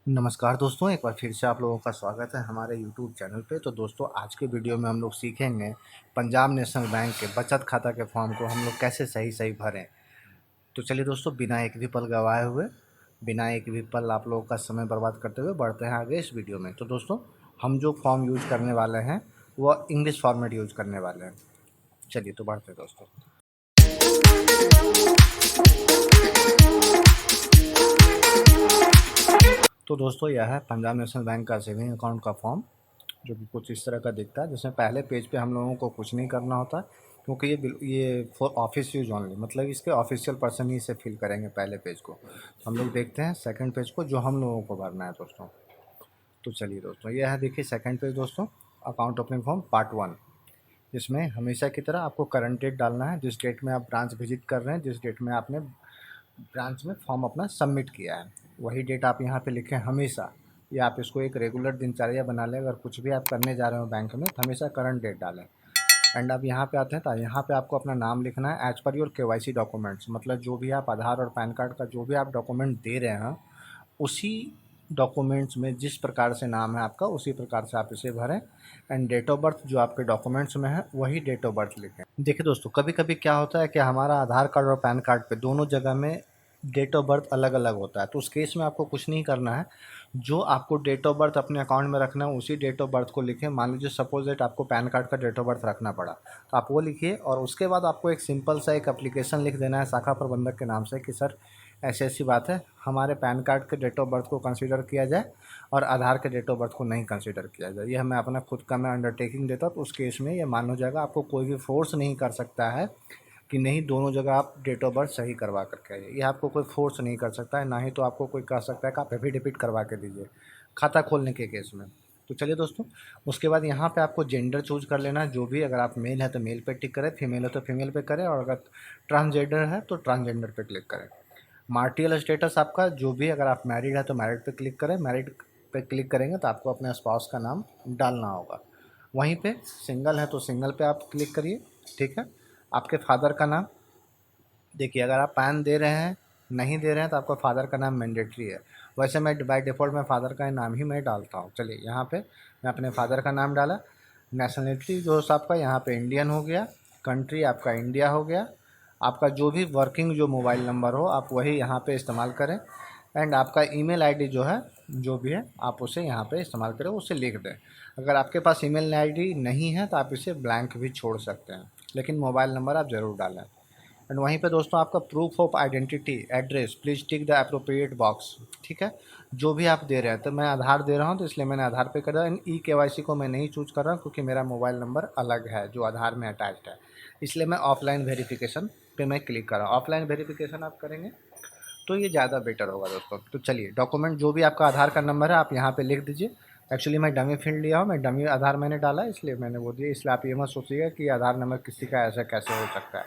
नमस्कार दोस्तों, एक बार फिर से आप लोगों का स्वागत है हमारे यूट्यूब चैनल पे। तो दोस्तों, आज के वीडियो में हम लोग सीखेंगे पंजाब नेशनल बैंक के बचत खाता के फॉर्म को हम लोग कैसे सही सही भरें। तो चलिए दोस्तों, बिना एक भी पल गवाए हुए, बिना एक भी पल आप लोगों का समय बर्बाद करते हुए बढ़ते हैं आगे इस वीडियो में। तो दोस्तों, हम जो फॉर्म यूज करने वाले हैं वह इंग्लिश फॉर्मेट यूज करने वाले हैं। चलिए तो बढ़ते हैं दोस्तों। तो दोस्तों, यह है पंजाब नेशनल बैंक का सेविंग अकाउंट का फॉर्म, जो कि कुछ इस तरह का दिखता है, जिसमें पहले पेज पे हम लोगों को कुछ नहीं करना होता है, क्योंकि ये फॉर ऑफिस यूज ओनली, मतलब इसके ऑफिशियल पर्सन ही इसे फिल करेंगे पहले पेज को। तो हम लोग देखते हैं सेकंड पेज को, जो हम लोगों को भरना है दोस्तों। तो चलिए दोस्तों, यह है, देखिए सेकंड पेज दोस्तों, अकाउंट ओपनिंग फॉर्म पार्ट 1। जिसमें हमेशा की तरह आपको करंट डेट डालना है, जिस डेट में आप ब्रांच विजिट कर रहे हैं, जिस डेट में आपने ब्रांच में फॉर्म अपना सबमिट किया है, वही डेट आप यहाँ पे लिखें हमेशा। या आप इसको एक रेगुलर दिनचर्या बना लें, अगर कुछ भी आप करने जा रहे हो बैंक में तो हमेशा करंट डेट डालें। एंड अब यहाँ पे आते हैं, तो यहाँ पे आपको अपना नाम लिखना है as per your KYC documents, मतलब जो भी आप आधार और पैन कार्ड का जो भी आप डॉक्यूमेंट दे रहे हैं, उसी डॉक्यूमेंट्स में जिस प्रकार से नाम है आपका, उसी प्रकार से आप इसे भरें। एंड डेट ऑफ बर्थ जो आपके डॉक्यूमेंट्स में है वही डेट ऑफ बर्थ लिखें। देखिए दोस्तों, कभी कभी क्या होता है कि हमारा आधार कार्ड और पैन कार्ड पे दोनों जगह में डेट ऑफ बर्थ अलग अलग होता है। तो उस केस में आपको कुछ नहीं करना है, जो आपको डेट ऑफ बर्थ अपने अकाउंट में रखना है उसी डेट ऑफ बर्थ को लिखें। मान लीजिए सपोज दैट आपको पैन कार्ड का डेट ऑफ बर्थ रखना पड़ा, तो आप वो लिखिए, और उसके बाद आपको एक सिंपल सा एक एप्लीकेशन लिख देना है शाखा प्रबंधक के नाम से कि सर ऐसी ऐसी बात है, हमारे पैन कार्ड के डेट ऑफ बर्थ को कंसीडर किया जाए और आधार के डेट ऑफ बर्थ को नहीं कंसीडर किया जाए। यह मैं अपना खुद का मैं अंडरटेकिंग देता हूँ। तो उस केस में ये मान हो जाएगा, आपको कोई भी फोर्स नहीं कर सकता है कि नहीं दोनों जगह आप डेट ऑफ बर्थ सही करवा करके आइए। ये आपको कोई फोर्स नहीं कर सकता है, ना ही तो आपको कोई कह सकता है कि आप एफिडेविट करवा के दीजिए खाता खोलने के केस में। तो चलिए दोस्तों, उसके बाद यहाँ पे आपको जेंडर चूज कर लेना है। जो भी, अगर आप मेल है तो मेल पे टिक करें, फीमेल है तो फीमेल पे करें, और अगर ट्रांसजेंडर है तो ट्रांसजेंडर पे क्लिक करें। मार्टियल स्टेटस आपका जो भी, अगर आप मैरिड है तो मैरिड पे क्लिक करें। मैरिड पे क्लिक करेंगे तो आपको अपने स्पाउस का नाम डालना होगा। वहीं पे सिंगल है तो सिंगल पे आप क्लिक करिए, ठीक है। आपके फादर का नाम, देखिए अगर आप पैन दे रहे हैं, नहीं दे रहे हैं तो आपका फादर का नाम मैंडेटरी है। वैसे मैं बाय डिफ़ॉल्ट में फादर का नाम ही मैं डालता हूँ। चलिए यहाँ पे मैं अपने फादर का नाम डाला। नेशनलिटी जो है आपका यहाँ पे इंडियन हो गया, कंट्री आपका इंडिया हो गया। आपका जो भी वर्किंग जो मोबाइल नंबर हो आप वही यहाँ पे इस्तेमाल करें। एंड आपका ईमेल आईडी जो है, जो भी है आप उसे यहाँ पे इस्तेमाल करें, उसे लिख दें। अगर आपके पास ईमेल आईडी नहीं है तो आप इसे ब्लैंक भी छोड़ सकते हैं, लेकिन मोबाइल नंबर आप ज़रूर डालें। एंड वहीं पे दोस्तों आपका proof of identity address, please tick the appropriate box, ठीक है। जो भी आप दे रहे हैं, तो मैं आधार दे रहा हूँ तो इसलिए मैंने आधार पे कर रहा है। KYC को मैं नहीं चूज़ कर रहा हूँ क्योंकि मेरा मोबाइल नंबर अलग है जो आधार में अटैच्ड है, इसलिए मैं ऑफलाइन वेरिफिकेशन पे मैं क्लिक कर रहा हूँ। ऑफलाइन वेरिफिकेशन आप करेंगे तो ये ज़्यादा बेटर होगा दोस्तों। तो चलिए, डॉक्यूमेंट जो भी आपका आधार का नंबर है आप यहाँ पे लिख दीजिए। एक्चुअली मैं डमी फील्ड लिया हूँ, मैं डमी आधार मैंने डाला है इसलिए मैंने वो दिया। इसलिए आप ये मत सोचिएगा कि आधार नंबर किसी का ऐसा कैसे हो सकता है।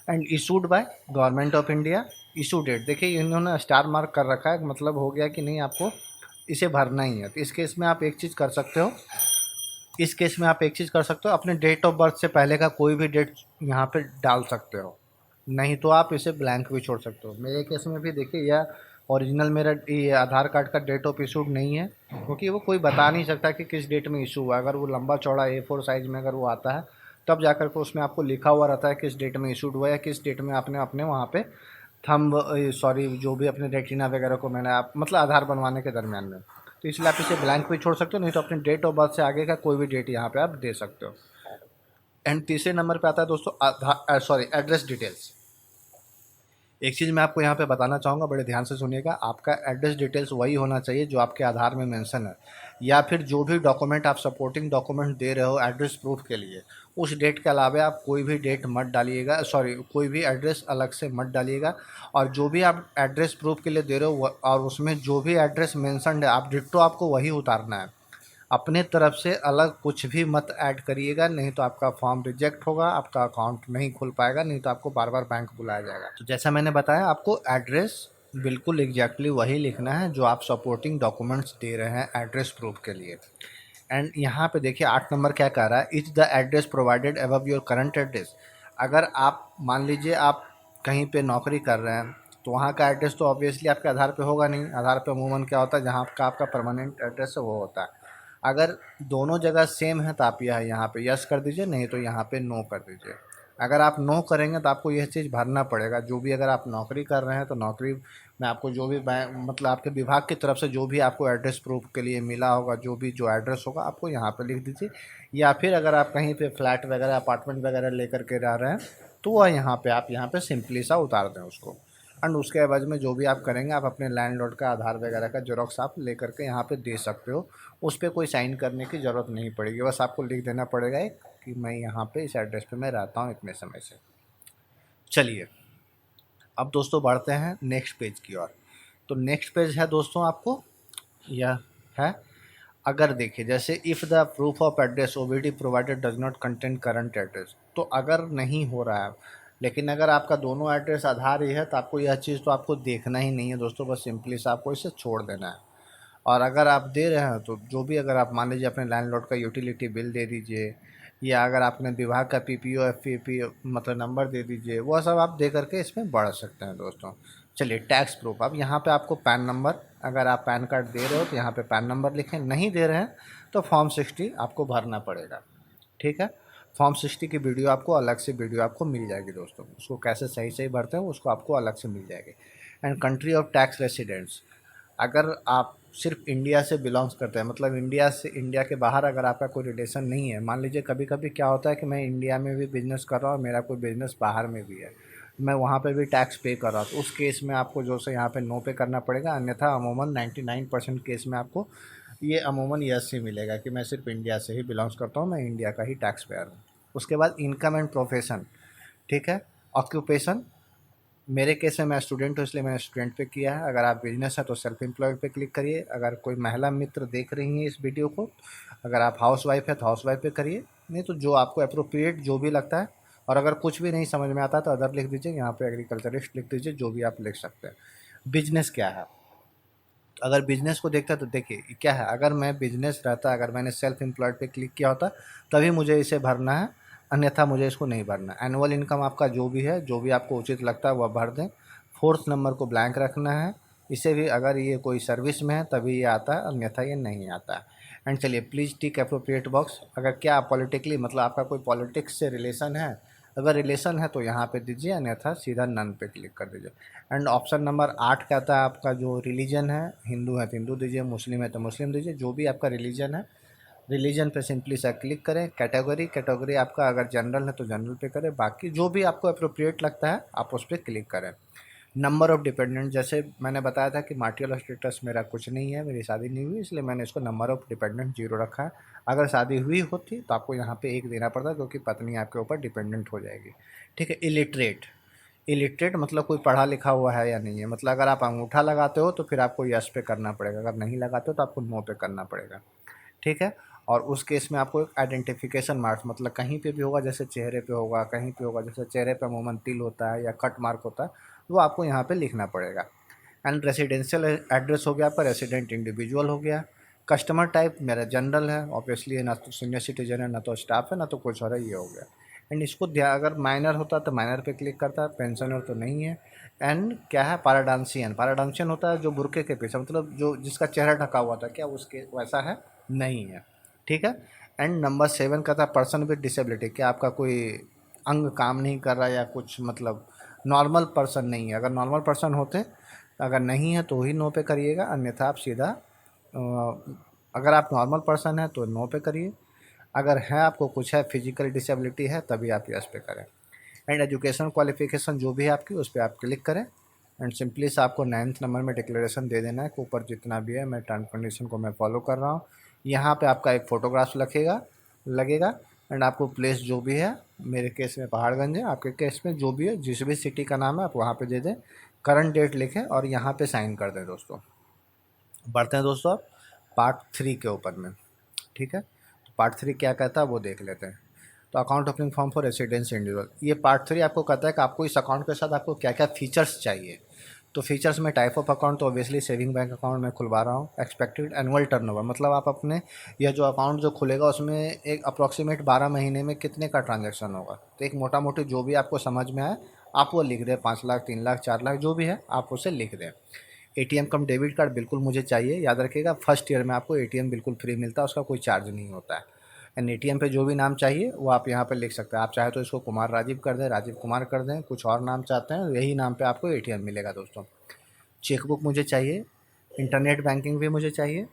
And issued by government of India, issue date, देखिए इन्होंने स्टार मार्क कर रखा है, मतलब हो गया कि नहीं आपको इसे भरना ही है। तो इस केस में आप एक चीज़ कर सकते हो, इस केस में आप एक चीज़ कर सकते हो, अपने डेट ऑफ बर्थ से पहले का कोई भी डेट यहाँ पे डाल सकते हो, नहीं तो आप इसे ब्लैंक भी छोड़ सकते हो। मेरे केस में भी देखिए, यह ओरिजिनल मेरा ये आधार कार्ड का डेट ऑफ इशूड नहीं है, क्योंकि वो कोई बता नहीं सकता कि किस डेट में इशू हुआ। अगर वो लंबा चौड़ा A4 साइज़ में अगर वो आता है तब जाकर के उसमें आपको लिखा हुआ रहता है किस डेट में इशूड हुआ, या किस डेट में आपने अपने वहाँ पे थंब, सॉरी, जो भी अपने रेटिना वगैरह को मैंने आप मतलब आधार बनवाने के दरमियान में। तो इसलिए आप इसे ब्लैंक भी छोड़ सकते हो, नहीं तो अपने डेट ऑफ बर्थ से आगे का कोई भी डेट यहाँ पे आप दे सकते हो। एंड तीसरे नंबर पे आता है दोस्तों आधार, सॉरी, एड्रेस डिटेल्स। एक चीज़ मैं आपको यहाँ पे बताना चाहूँगा, बड़े ध्यान से सुनिएगा। आपका एड्रेस डिटेल्स वही होना चाहिए जो आपके आधार में मेंशन है, या फिर जो भी डॉक्यूमेंट आप सपोर्टिंग डॉक्यूमेंट दे रहे हो एड्रेस प्रूफ के लिए, उस डेट के अलावा आप कोई भी डेट मत डालिएगा, सॉरी कोई भी एड्रेस अलग से मत डालिएगा। और जो भी आप एड्रेस प्रूफ के लिए दे रहे हो और उसमें जो भी एड्रेस मेंशनड है, आप डिट्टो आपको वही उतारना है। अपने तरफ से अलग कुछ भी मत ऐड करिएगा, नहीं तो आपका फॉर्म रिजेक्ट होगा, आपका अकाउंट नहीं खुल पाएगा, नहीं तो आपको बार बार बैंक बुलाया जाएगा। तो जैसा मैंने बताया, आपको एड्रेस बिल्कुल एग्जैक्टली वही लिखना है जो आप सपोर्टिंग डॉक्यूमेंट्स दे रहे हैं एड्रेस प्रूफ के लिए। एंड यहाँ पे देखिए 8 नंबर क्या कह रहा है, is the address provided above your current address. अगर आप मान लीजिए आप कहीं पे नौकरी कर रहे हैं तो वहाँ का एड्रेस तो ऑब्वियसली आपके आधार पे होगा नहीं। आधार पे अमूमन क्या होता है, जहाँ आपका आपका परमानेंट एड्रेस है वो होता है। अगर दोनों जगह सेम है तो आप यहाँ पे यस कर दीजिए, नहीं तो यहाँ पे नो कर दीजिए। अगर आप नो करेंगे तो आपको यह चीज़ भरना पड़ेगा। जो भी अगर आप नौकरी कर रहे हैं तो नौकरी में आपको जो भी बैंक मतलब आपके विभाग की तरफ से जो भी आपको एड्रेस प्रूफ के लिए मिला होगा, जो भी जो एड्रेस होगा आपको यहाँ पे लिख दीजिए। या फिर अगर आप कहीं पे फ्लैट वगैरह अपार्टमेंट वगैरह लेकर के रह रहे हैं तो वह यहाँ पे आप यहाँ पे सिंपली सा उतार दें उसको। एंड उसके एवज में जो भी आप करेंगे, आप अपने लैंडलॉर्ड का आधार वगैरह का जेरॉक्स आप ले करके यहाँ पे दे सकते हो। उस पर कोई साइन करने की ज़रूरत नहीं पड़ेगी, बस आपको लिख देना पड़ेगा कि मैं यहाँ पे इस एड्रेस पे मैं रहता हूँ इतने समय से। चलिए अब दोस्तों बढ़ते हैं नेक्स्ट पेज की ओर। तो नेक्स्ट पेज है दोस्तों आपको यह है, अगर देखिए जैसे if the proof of address OBD provided does not contain current address, तो अगर नहीं हो रहा है, लेकिन अगर आपका दोनों एड्रेस आधार ही है तो आपको यह चीज़ तो आपको देखना ही नहीं है दोस्तों, बस सिंपली से आपको इसे छोड़ देना है। और अगर आप दे रहे हैं तो जो भी अगर आप मान लीजिए अपने लैंडलॉर्ड का यूटिलिटी बिल दे दीजिए, या अगर आपने विभाग का पीपीओ एफपीपी मतलब नंबर दे दीजिए, वह सब आप दे करके इसमें बढ़ सकते हैं दोस्तों। चलिए टैक्स प्रूफ, अब यहाँ पे आपको पैन नंबर, अगर आप पैन कार्ड दे रहे हो तो यहाँ पे पैन नंबर लिखें, नहीं दे रहे हैं तो फॉर्म 60 आपको भरना पड़ेगा। ठीक है, फॉर्म 60 की वीडियो आपको अलग से वीडियो आपको मिल जाएगी दोस्तों, उसको कैसे सही सही भरते हैं उसको आपको अलग से मिल जाएगी। And country of tax residents, अगर आप सिर्फ इंडिया से बिलोंग्स करते हैं, मतलब इंडिया के बाहर अगर आपका कोई रिलेशन नहीं है, मान लीजिए कभी कभी क्या होता है कि मैं इंडिया में भी बिज़नेस कर रहा हूँ और मेरा कोई बिज़नेस बाहर में भी है, मैं वहाँ पे भी टैक्स पे कर रहा हूँ, तो उस केस में आपको जो से यहाँ पे नो पे करना पड़ेगा। अन्यथा अमूमन 99% केस में आपको ये अमूमन यस ही मिलेगा कि मैं सिर्फ इंडिया से ही बिलोंग्स करता हूँ, मैं इंडिया का ही टैक्स पेयर हूँ। उसके बाद इनकम एंड प्रोफेशन, ठीक है, ऑक्यूपेशन, मेरे केस में मैं स्टूडेंट हूँ इसलिए मैंने स्टूडेंट पे किया है। अगर आप बिजनेस है तो सेल्फ एम्प्लॉयड पे क्लिक करिए। अगर कोई महिला मित्र देख रही हैं इस वीडियो को, अगर आप हाउस वाइफ है तो हाउस वाइफ पे करिए, नहीं तो जो आपको अप्रोप्रिएट जो भी लगता है। और अगर कुछ भी नहीं समझ में आता तो अदर लिख दीजिए, यहाँ पे एग्रीकल्चरिस्ट लिख दीजिए, जो भी आप लिख सकते हैं। बिजनेस क्या है, अगर बिजनेस को देखता है तो देखिए क्या है, अगर मैं बिजनेस रहता, अगर मैंने सेल्फ एम्प्लॉयड पे क्लिक किया होता तभी मुझे इसे भरना है, अन्यथा मुझे इसको नहीं भरना। एनुअल इनकम आपका जो भी है, जो भी आपको उचित लगता है वह भर दें। फोर्थ नंबर को ब्लैंक रखना है, इसे भी अगर ये कोई सर्विस में है तभी ये आता है, अन्यथा ये नहीं आता है। एंड चलिए प्लीज़ टिक अप्रोप्रिएट बॉक्स, अगर क्या पॉलिटिकली मतलब आपका कोई पॉलिटिक्स से रिलेशन है, अगर रिलेशन है तो यहाँ पे दीजिए, अन्यथा सीधा नन पे क्लिक कर दीजिए। एंड ऑप्शन नंबर 8 कहता है आपका जो रिलीजन है, हिंदू है तो हिंदू दीजिए, मुस्लिम है तो मुस्लिम दीजिए, जो भी आपका रिलीजन है। रिलीजन पे सिंपली सा क्लिक करें। कैटेगरी आपका अगर जनरल है तो जनरल पे करें, बाकी जो भी आपको अप्रोप्रिएट लगता है आप उस पर क्लिक करें। नंबर ऑफ़ डिपेंडेंट, जैसे मैंने बताया था कि मार्टियल स्टेटस मेरा कुछ नहीं है, मेरी शादी नहीं हुई, इसलिए मैंने इसको नंबर ऑफ़ डिपेंडेंट 0 रखा है। अगर शादी हुई होती तो आपको यहाँ पे 1 देना पड़ता, क्योंकि पत्नी आपके ऊपर डिपेंडेंट हो जाएगी। ठीक है, इलिटरेट मतलब कोई पढ़ा लिखा हुआ है या नहीं है, मतलब अगर आप अंगूठा लगाते हो तो फिर आपको यस पे करना पड़ेगा, अगर नहीं लगाते हो तो आपको नो पे करना पड़ेगा। ठीक है, और उस केस में आपको एक आइडेंटिफिकेशन मार्क्स, मतलब कहीं पे भी होगा, जैसे चेहरे पे होगा, कहीं पे होगा, जैसे चेहरे पे अमूमन तिल होता है या कट मार्क होता है, वो आपको यहाँ पे लिखना पड़ेगा। एंड रेसिडेंशियल एड्रेस हो गया आपका, रेसिडेंट इंडिविजुअल हो गया। कस्टमर टाइप मेरा जनरल है, ऑब्वियसली ना तो सीनियर सिटीजन है, ना तो स्टाफ है, ना तो कुछ और है, ये हो गया। एंड इसको अगर माइनर होता तो माइनर पे क्लिक करता है, पेंशनर तो नहीं है। एंड क्या है, पाराडांसियन होता है जो बुरके के पीछे, मतलब जो जिसका चेहरा ढका हुआ था, क्या उसके वैसा है, नहीं है। ठीक है, एंड नंबर 7 का था पर्सन विद डिसेबिलिटी, क्या आपका कोई अंग काम नहीं कर रहा या कुछ, मतलब नॉर्मल पर्सन नहीं है। अगर नॉर्मल पर्सन होते, अगर नहीं है तो ही नो पे करिएगा, अन्यथा आप सीधा अगर आप नॉर्मल पर्सन है तो नो पे करिए, अगर है आपको कुछ है फिजिकल डिसेबिलिटी है तभी आप यस पे करें। एंड एजुकेशन क्वालिफिकेशन जो भी है आपकी उस पर आप क्लिक करें। एंड सिंपली से आपको 9th नंबर में डिक्लेरेशन दे देना है कि ऊपर जितना भी है मैं टर्म कंडीशन को मैं फॉलो कर रहा हूँ। यहाँ पे आपका एक फ़ोटोग्राफ लगेगा। एंड आपको प्लेस जो भी है, मेरे केस में पहाड़गंज है, आपके केस में जो भी है, जिस भी सिटी का नाम है आप वहाँ पे दे दें, करंट डेट लिखें और यहाँ पे साइन कर दें दोस्तों। बढ़ते हैं दोस्तों आप पार्ट 3 के ऊपर में। ठीक है, तो पार्ट 3 क्या कहता है वो देख लेते हैं। तो account opening form for residence individual, ये पार्ट 3 आपको कहता है कि आपको इस अकाउंट के साथ आपको क्या क्या फीचर्स चाहिए। तो फीचर्स में टाइप ऑफ अकाउंट, तो ऑब्वियसली सेविंग बैंक अकाउंट में खुलवा रहा हूँ। एक्सपेक्टेड एनुअल टर्नओवर, मतलब आप अपने यह जो अकाउंट जो खुलेगा उसमें एक अप्रॉक्सीमेट 12 महीने में कितने का ट्रांजैक्शन होगा, तो एक मोटा मोटी जो भी आपको समझ में आए आप वो लिख दें, 5 लाख, 3 लाख, 4 लाख जो भी है आप उसे लिख दें। एटीएम कम डेबिट कार्ड बिल्कुल मुझे चाहिए, याद रखिएगा फर्स्ट ईयर में आपको एटीएम बिल्कुल फ्री मिलता है, उसका कोई चार्ज नहीं होता है। एंड एटीएम पे जो भी नाम चाहिए वो आप यहाँ पे लिख सकते हैं। आप चाहे तो इसको कुमार राजीव कर दें, राजीव कुमार कर दें, कुछ और नाम चाहते हैं यही नाम पे आपको एटीएम मिलेगा दोस्तों। चेकबुक मुझे चाहिए, इंटरनेट बैंकिंग भी मुझे चाहिए,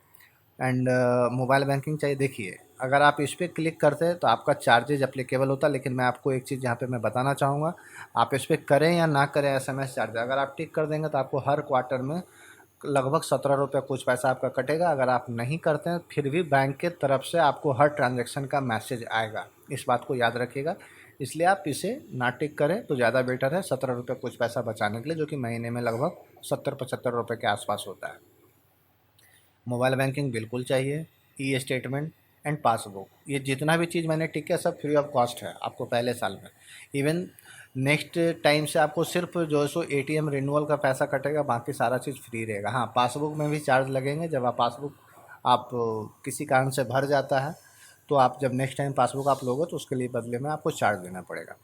एंड मोबाइल बैंकिंग चाहिए। देखिए अगर आप इस पर क्लिक करते हैं तो आपका चार्जेज अप्लीकेबल होता है, लेकिन मैं आपको एक चीज़ यहाँ पे मैं बताना चाहूँगा, आप इस पर करें या ना करें एसएमएस चार्ज, अगर आप टिक कर देंगे तो आपको हर क्वार्टर में लगभग 17 रुपये कुछ पैसा आपका कटेगा। अगर आप नहीं करते हैं फिर भी बैंक के तरफ से आपको हर ट्रांजैक्शन का मैसेज आएगा, इस बात को याद रखिएगा। इसलिए आप इसे ना टिक करें तो ज़्यादा बेटर है, 17 रुपये कुछ पैसा बचाने के लिए, जो कि महीने में लगभग 70-75 रुपये के आसपास होता है। मोबाइल बैंकिंग बिल्कुल चाहिए, ई स्टेटमेंट एंड पासबुक, ये जितना भी चीज़ मैंने टिक किया सब फ्री ऑफ कॉस्ट है आपको पहले साल में। इवन नेक्स्ट टाइम से आपको सिर्फ जो है सो एटीएम रिन्यूअल का पैसा कटेगा, बाकी सारा चीज़ फ्री रहेगा। हाँ, पासबुक में भी चार्ज लगेंगे, जब आप पासबुक आप किसी कारण से भर जाता है तो आप जब नेक्स्ट टाइम पासबुक आप लोगे तो उसके लिए बदले में आपको चार्ज देना पड़ेगा।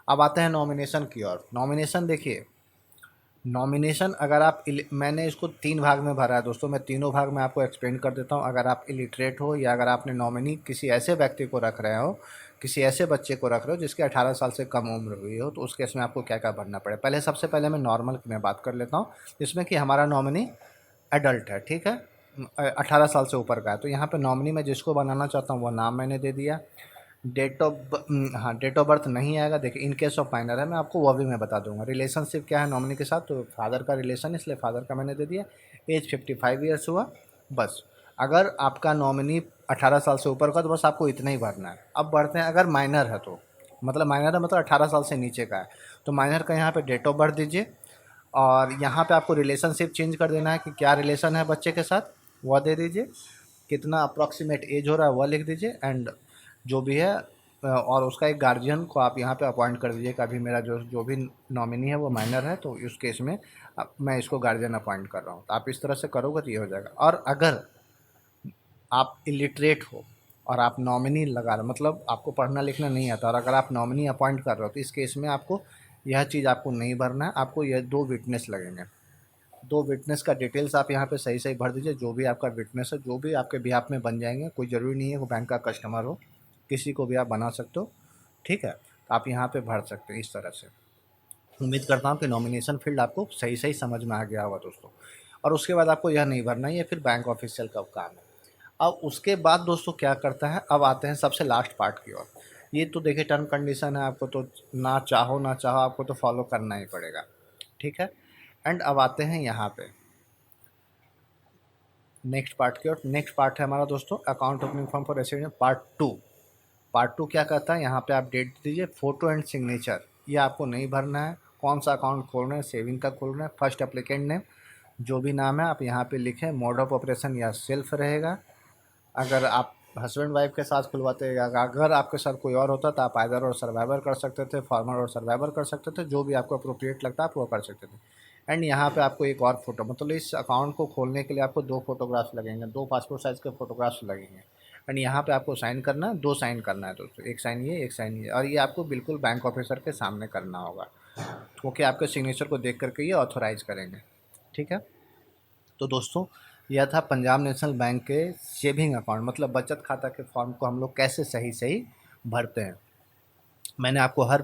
अब आते हैं नॉमिनेशन की ओर। नॉमिनेशन देखिए, नॉमिनेशन अगर आप मैंने इसको 3 भाग में भरा है दोस्तों, मैं तीनों भाग में आपको एक्सप्लेन कर देता हूँ। अगर आप इलिटरेट हो या अगर आपने नॉमिनी किसी ऐसे व्यक्ति को रख रहे हो, किसी ऐसे बच्चे को रख रहे हो जिसके 18 साल से कम उम्र हुई हो, तो उस केस में आपको क्या क्या भरना पड़े। पहले सबसे पहले मैं नॉर्मल की मैं बात कर लेता हूँ, जिसमें कि हमारा नॉमिनी एडल्ट है, ठीक है, 18 साल से ऊपर का है। तो यहाँ पे नॉमिनी मैं जिसको बनाना चाहता हूँ वो नाम मैंने दे दिया। डेट ऑफ बर्थ नहीं आएगा, देखिए इन केस ऑफ माइनर है, मैं आपको वो भी मैं बता दूंगा। रिलेशनशिप क्या है नॉमिनी के साथ, तो फादर का रिलेशन, इसलिए फादर का मैंने दे दिया। एज 55 ईयर्स हुआ बस। अगर आपका नॉमिनी 18 साल से ऊपर का तो बस आपको इतना ही भरना है। अब बढ़ते हैं अगर माइनर है तो, मतलब माइनर है मतलब 18 साल से नीचे का है, तो माइनर का यहाँ पे डेट ऑफ बर्थ दीजिए, और यहाँ पे आपको रिलेशनशिप चेंज कर देना है कि क्या रिलेशन है बच्चे के साथ वह दे दीजिए, कितना अप्रॉक्सीमेट एज हो रहा है वह लिख दीजिए, एंड जो भी है और उसका एक गार्जियन को आप यहाँ पे अपॉइंट कर दीजिए कि अभी मेरा जो भी नॉमिनी है वो माइनर है, तो उस केस में मैं इसको गार्जियन अपॉइंट कर रहा हूँ। तो आप इस तरह से करोगे तो ये हो जाएगा। और अगर आप इलिटरेट हो और आप नॉमिनी लगा रहे, मतलब आपको पढ़ना लिखना नहीं आता, और अगर आप नॉमिनी अपॉइंट कर रहे हो तो इस केस में आपको यह चीज़ आपको नहीं भरना है। आपको यह 2 विटनेस लगेंगे, 2 विटनेस का डिटेल्स आप यहाँ पे सही सही भर दीजिए। जो भी आपका विटनेस है, जो भी आपके बिहाफ में बन जाएंगे, कोई ज़रूरी नहीं है वो बैंक का कस्टमर हो, किसी को भी आप बना सकते हो, ठीक है। तो आप यहाँ पे भर सकते हैं इस तरह से। उम्मीद करता हूँ कि नॉमिनेशन फील्ड आपको सही सही समझ में आ गया होगा दोस्तों। और उसके बाद आपको यह नहीं भरना है, ये फिर बैंक ऑफिशियल का काम है। अब उसके बाद दोस्तों क्या करता है, अब आते हैं सबसे लास्ट पार्ट की ओर। ये तो देखिए टर्म कंडीशन है, आपको तो ना चाहो ना चाहो आपको तो फॉलो करना ही पड़ेगा, ठीक है। एंड अब आते हैं यहाँ पे नेक्स्ट पार्ट की ओर। नेक्स्ट पार्ट है हमारा दोस्तों account opening form for resident part 2। Part 2 क्या कहता है, यहाँ पे आप डेट दीजिए, फ़ोटो एंड सिग्नेचर, ये आपको नहीं भरना है। कौन सा अकाउंट खोल रहे हैं, सेविंग का खोल रहे हैं, फर्स्ट एप्लीकेंट नेम जो भी नाम है आप यहाँ पे लिखें, मोड ऑफ ऑपरेशन या सेल्फ रहेगा। अगर आप हस्बैंड वाइफ के साथ खुलवाते हैं, अगर आपके साथ कोई और होता तो आप आइदर और सर्वाइवर कर सकते थे, फार्मर और सर्वाइवर कर सकते थे, जो भी आपको अप्रोप्रिएट लगता है आप वो कर सकते थे। एंड यहाँ पे आपको एक और फोटो, मतलब इस अकाउंट को खोलने के लिए आपको 2 फोटोग्राफ्स लगेंगे, 2 पासपोर्ट साइज़ के फोटोग्राफ्स लगेंगे। एंड यहाँ पे आपको साइन करना है, 2 साइन करना है दोस्तों, एक साइन ये एक साइन ये, और ये आपको बिल्कुल बैंक ऑफिसर के सामने करना होगा, क्योंकि आपके सिग्नेचर को देख करके ये ऑथोराइज करेंगे, ठीक है। तो दोस्तों यह था पंजाब नेशनल बैंक के सेविंग अकाउंट मतलब बचत खाता के फॉर्म को हम लोग कैसे सही सही भरते हैं। मैंने आपको हर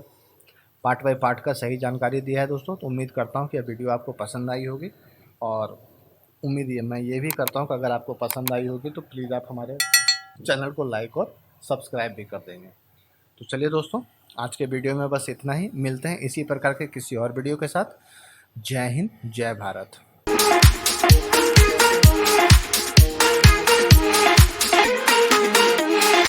पार्ट बाय पार्ट का सही जानकारी दिया है दोस्तों। तो उम्मीद करता हूँ कि यह वीडियो आपको पसंद आई होगी, और उम्मीद है मैं ये भी करता हूँ कि अगर आपको पसंद आई होगी तो प्लीज़ आप हमारे चैनल को लाइक और सब्सक्राइब भी कर देंगे। तो चलिए दोस्तों, आज के वीडियो में बस इतना ही, मिलते हैं इसी प्रकार के किसी और वीडियो के साथ। जय हिंद, जय भारत।